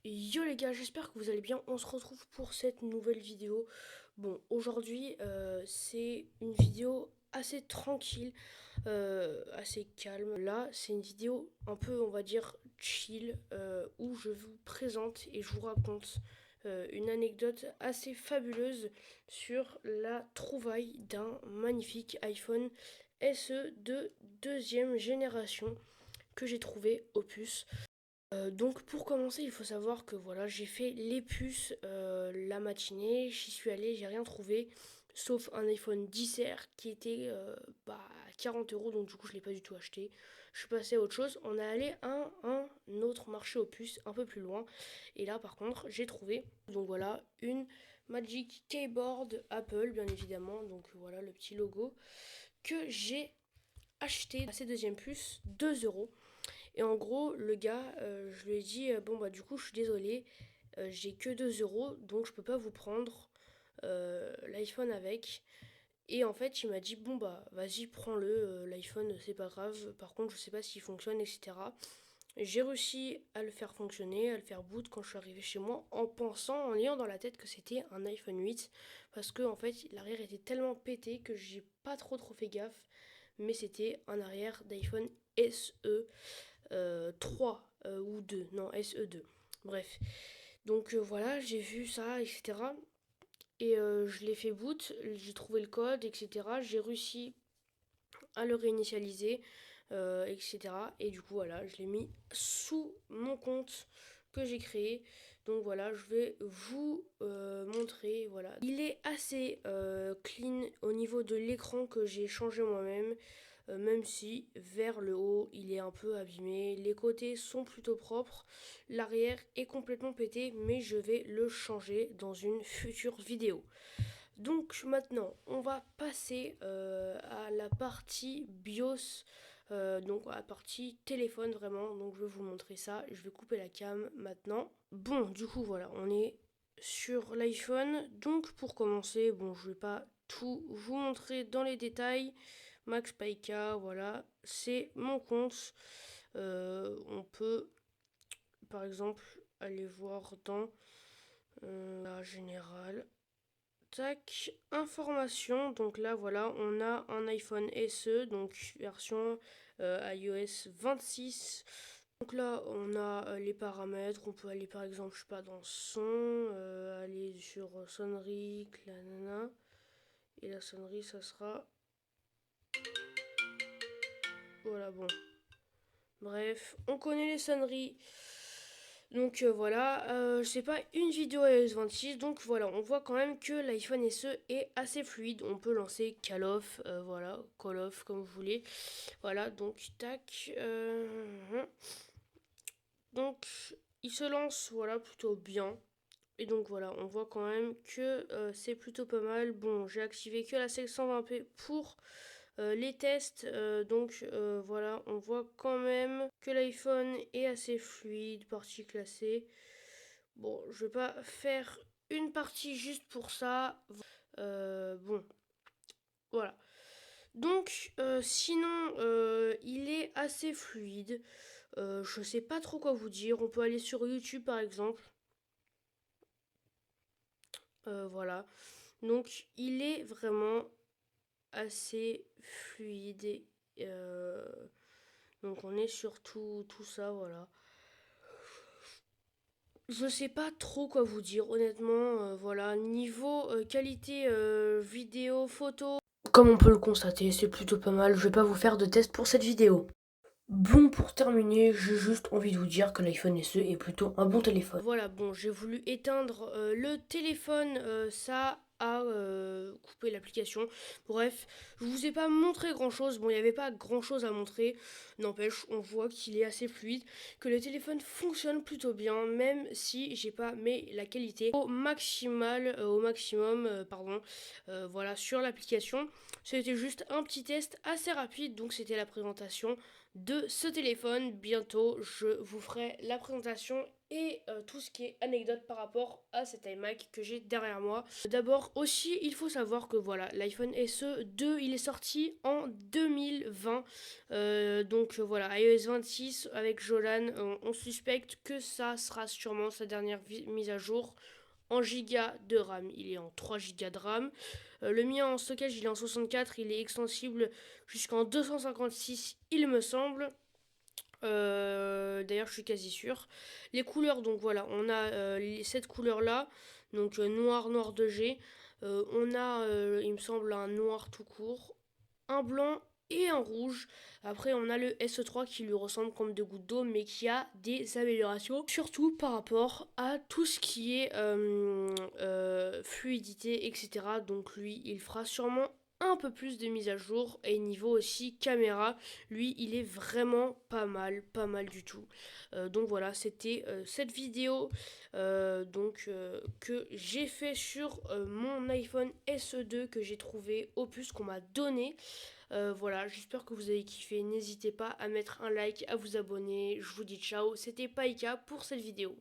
Yo les gars, j'espère que vous allez bien. On se retrouve pour cette nouvelle vidéo. Bon, aujourd'hui, c'est une vidéo assez tranquille, assez calme. Là, c'est une vidéo un peu, on va dire, chill, où je vous présente et je vous raconte une anecdote assez fabuleuse sur la trouvaille d'un magnifique iPhone SE de deuxième génération que j'ai trouvé au puce. Donc pour commencer, il faut savoir que voilà, j'ai fait les puces la matinée, j'y suis allée, j'ai rien trouvé, sauf un iPhone 10R qui était à 40 euros, donc du coup je l'ai pas du tout acheté. Je suis passée à autre chose, on est allé à un autre marché aux puces un peu plus loin, et là par contre j'ai trouvé, donc voilà, une Magic Keyboard Apple bien évidemment, donc voilà le petit logo, que j'ai acheté à ces deuxième puce 2 euros. Et en gros, le gars, je lui ai dit, bon bah du coup, je suis désolé, j'ai que 2 euros, donc je peux pas vous prendre l'iPhone avec. Et en fait, il m'a dit, bon bah vas-y, prends-le, l'iPhone, c'est pas grave. Par contre, je sais pas s'il fonctionne, etc. J'ai réussi à le faire fonctionner, à le faire boot quand je suis arrivé chez moi, en pensant, en ayant dans la tête que c'était un iPhone 8, parce que en fait, l'arrière était tellement pété que j'ai pas trop fait gaffe, mais c'était un arrière d'iPhone SE 3 ou 2, non SE2. Bref, donc voilà, j'ai vu ça, etc. Et je l'ai fait boot, j'ai trouvé le code, etc. J'ai réussi à le réinitialiser, etc. Et du coup, voilà, je l'ai mis sous mon compte que j'ai créé. Donc voilà, je vais vous montrer. Voilà, il est assez clean au niveau de l'écran que j'ai changé moi-même. Même si vers le haut il est un peu abîmé, les côtés sont plutôt propres, l'arrière est complètement pété, mais je vais le changer dans une future vidéo. Donc maintenant, on va passer à la partie BIOS, donc à la partie téléphone vraiment. Donc je vais vous montrer ça. Je vais couper la cam maintenant. Bon, du coup voilà, on est sur l'iPhone. Donc pour commencer, bon, je vais pas tout vous montrer dans les détails. Max Paika, voilà, c'est mon compte. On peut par exemple aller voir dans la générale. Tac, information. Donc là, voilà, on a un iPhone SE, donc version iOS 26. Donc là, on a les paramètres. On peut aller par exemple, je sais pas, dans son, aller sur sonnerie, clanana. Et la sonnerie, ça sera. Voilà, bon. Bref, on connaît les sonneries. Donc voilà, c'est pas une vidéo iOS 26, donc voilà, on voit quand même que l'iPhone SE est assez fluide. On peut lancer Call of, voilà, Call of comme vous voulez. Voilà, donc tac. Donc il se lance, voilà, plutôt bien. Et donc voilà, on voit quand même que c'est plutôt pas mal. Bon, j'ai activé que la 720p pour les tests, donc voilà, on voit quand même que l'iPhone est assez fluide, partie classée. Bon, je vais pas faire une partie juste pour ça. Bon, voilà. Donc, sinon, il est assez fluide. Je sais pas trop quoi vous dire. On peut aller sur YouTube par exemple. Voilà. Donc, il est vraiment assez fluide. Euh, donc, on est sur tout ça, voilà. Je sais pas trop quoi vous dire, honnêtement. Voilà, niveau qualité vidéo, photo, comme on peut le constater, c'est plutôt pas mal. Je vais pas vous faire de test pour cette vidéo. Bon, pour terminer, j'ai juste envie de vous dire que l'iPhone SE est plutôt un bon téléphone. Voilà, bon, j'ai voulu éteindre le téléphone, ça a coupé l'application. Bref, je vous ai pas montré grand chose. Bon, il n'y avait pas grand chose à montrer. N'empêche, on voit qu'il est assez fluide, que le téléphone fonctionne plutôt bien, même si j'ai pas mis la qualité au maximal, au maximum, pardon, voilà, sur l'application. C'était juste un petit test assez rapide, donc c'était la présentation de ce téléphone. Bientôt, je vous ferai la présentation et tout ce qui est anecdote par rapport à cet iMac que j'ai derrière moi. D'abord aussi, il faut savoir que voilà, l'iPhone SE 2, il est sorti en 2020. Donc voilà, iOS 26 avec Jolan, on suspecte que ça sera sûrement sa dernière mise à jour. En giga de RAM, il est en 3 gigas de RAM. Le mien en stockage, il est en 64, il est extensible jusqu'en 256, il me semble. D'ailleurs, je suis quasi sûre. Les couleurs, donc voilà, on a cette couleur-là, donc noir, noir de G. On a, il me semble, un noir tout court, un blanc et un rouge. Après, on a le SE3 qui lui ressemble comme deux gouttes d'eau, mais qui a des améliorations, surtout par rapport à tout ce qui est fluidité, etc. Donc lui, il fera sûrement un peu plus de mise à jour, et niveau aussi caméra, lui il est vraiment pas mal du tout. Donc voilà, c'était cette vidéo que j'ai fait sur mon iPhone SE2 que j'ai trouvé au puce qu'on m'a donné. Voilà, j'espère que vous avez kiffé. N'hésitez pas à mettre un like, à vous abonner. Je vous dis ciao, c'était Paika pour cette vidéo.